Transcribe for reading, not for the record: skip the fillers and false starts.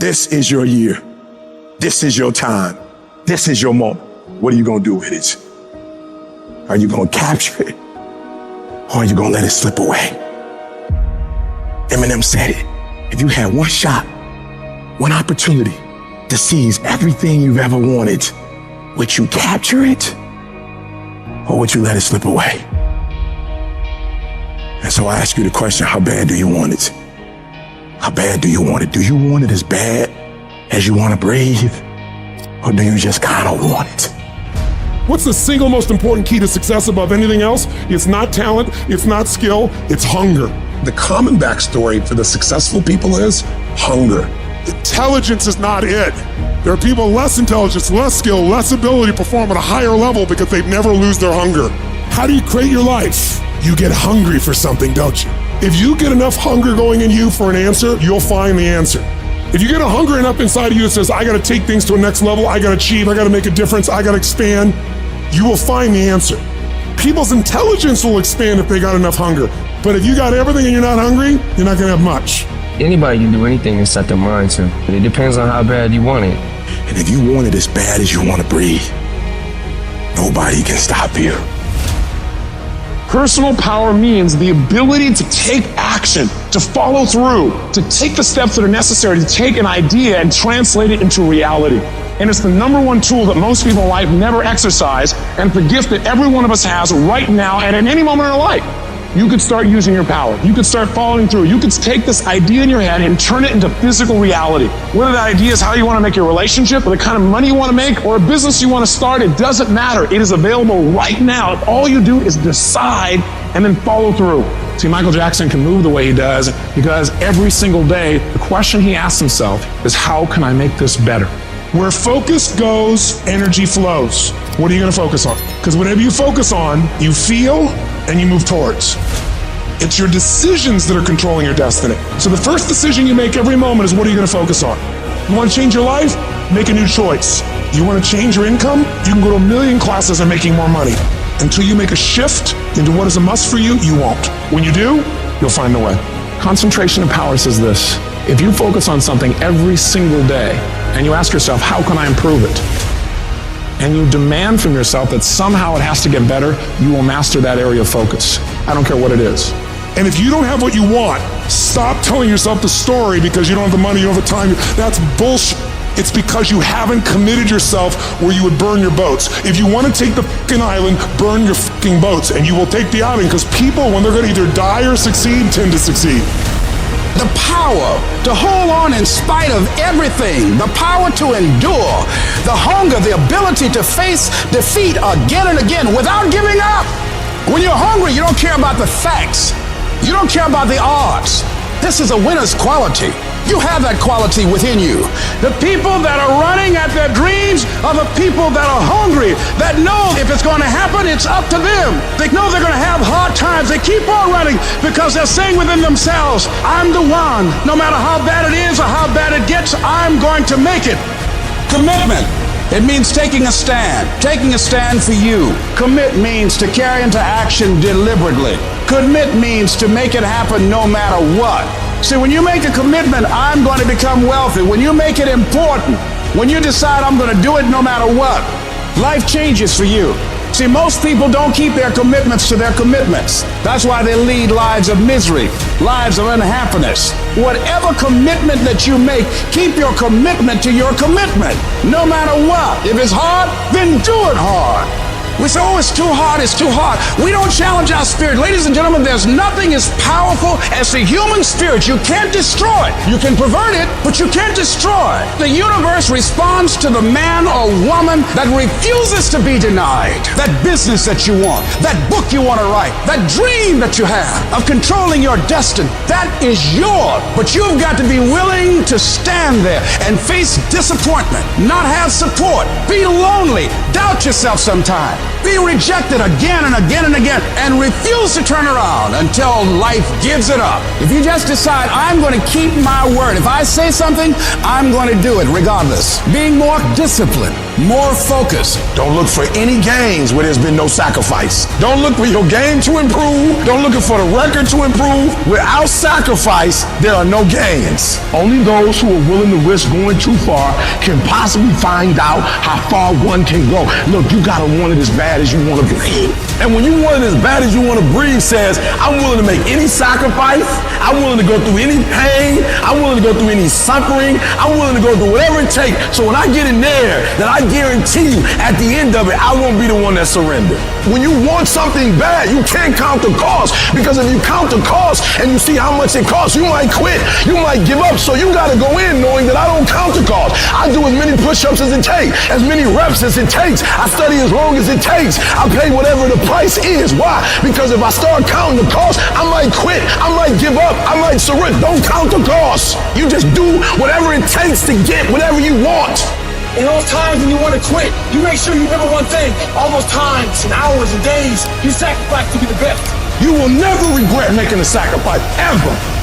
This is your year. This is your time. This is your moment. What are you going to do with it? Are you going to capture it? Or are you going to let it slip away? Eminem said it. If you had one shot, one opportunity to seize everything you've ever wanted, would you capture it? Or would you let it slip away? And so I ask you the question, how bad do you want it? How bad do you want it? Do you want it as bad as you want to breathe? Or do you just kind of want it? What's the single most important key to success above anything else? It's not talent, it's not skill, it's hunger. The common backstory for the successful people is hunger. Intelligence is not it. There are people less intelligence, less skill, less ability to perform at a higher level because they never lose their hunger. How do you create your life? You get hungry for something, don't you? If you get enough hunger going in you for an answer, you'll find the answer. If you get a hunger enough inside of you that says, I gotta take things to a next level, I gotta achieve, I gotta make a difference, I gotta expand, you will find the answer. People's intelligence will expand if they got enough hunger. But if you got everything and you're not hungry, you're not gonna have much. Anybody can do anything and set their mind to. But it depends on how bad you want it. And if you want it as bad as you want to breathe, nobody can stop you. Personal power means the ability to take action, to follow through, to take the steps that are necessary to take an idea and translate it into reality. And it's the number one tool that most people in life never exercise, and it's the gift that every one of us has right now and at any moment in our life. You could start using your power. You could start following through. You could take this idea in your head and turn it into physical reality. Whether that idea is how you want to make your relationship, or the kind of money you want to make, or a business you want to start, it doesn't matter. It is available right now. If all you do is decide and then follow through. See, Michael Jackson can move the way he does because every single day, the question he asks himself is, how can I make this better? Where focus goes, energy flows. What are you going to focus on? Because whatever you focus on, you feel and you move towards. It's your decisions that are controlling your destiny. So the first decision you make every moment is, what are you going to focus on? You want to change your life? Make a new choice. You want to change your income? You can go to 1 million classes and making more money. Until you make a shift into what is a must for you, you won't. When you do, you'll find the way. Concentration of power says this: if you focus on something every single day and you ask yourself, how can I improve it? And you demand from yourself that somehow it has to get better, you will master that area of focus. I don't care what it is. And if you don't have what you want, stop telling yourself the story because you don't have the money, you don't have the time. That's bullshit. It's because you haven't committed yourself where you would burn your boats. If you want to take the fucking island, burn your fucking boats, and you will take the island, because people, when they're going to either die or succeed, tend to succeed. The power to hold on in spite of everything, the power to endure, the hunger, the ability to face defeat again and again without giving up. When you're hungry, you don't care about the facts. You don't care about the odds. This is a winner's quality. You have that quality within you. The people that are running at their dreams are the people that are hungry, that know if it's going to happen, it's up to them. They know they're going to have hard times. They keep on running because they're saying within themselves, I'm the one. No matter how bad it is or how bad it gets, I'm going to make it. Commitment. It means taking a stand for you. Commit means to carry into action deliberately. Commit means to make it happen no matter what. See, when you make a commitment, I'm going to become wealthy. When you make it important, when you decide I'm going to do it no matter what, life changes for you. See, most people don't keep their commitments to their commitments. That's why they lead lives of misery, lives of unhappiness. Whatever commitment that you make, keep your commitment to your commitment, no matter what. If it's hard, then do it hard. We say, oh, it's too hard, it's too hard. We don't challenge our spirit. Ladies and gentlemen, there's nothing as powerful as the human spirit. You can't destroy it. You can pervert it, but you can't destroy it. The universe responds to the man or woman that refuses to be denied. That business that you want, that book you want to write, that dream that you have of controlling your destiny, that is yours. But you've got to be willing to stand there and face disappointment, not have support, be lonely, doubt yourself sometimes. Be rejected again and again and again, and refuse to turn around until life gives it up. If you just decide, I'm going to keep my word. If I say something, I'm going to do it regardless. Being more disciplined, more focus. Don't look for any gains where there's been no sacrifice. Don't look for your game to improve. Don't look for the record to improve. Without sacrifice, there are no gains. Only those who are willing to risk going too far can possibly find out how far one can go. Look, you gotta want it as bad as you want to breathe. And when you want it as bad as you want to breathe says, I'm willing to make any sacrifice. I'm willing to go through any pain. I'm willing to go through any suffering. I'm willing to go through whatever it takes. So when I get in there, then I guarantee you at the end of it, I won't be the one that surrendered. When you want something bad, you can't count the cost, because if you count the cost and you see how much it costs, you might quit. You might give up. So you got to go in knowing that I don't count the cost. I do as many push-ups as it takes, as many reps as it takes. I study as long as it takes. I pay whatever the price is. Why? Because if I start counting the cost, I might quit. I might give up. I might surrender. Don't count the cost. You just do whatever it takes to get whatever you want. In those times when you want to quit, you make sure you remember one thing. All those times and hours and days you sacrificed to be the best. You will never regret making a sacrifice, ever.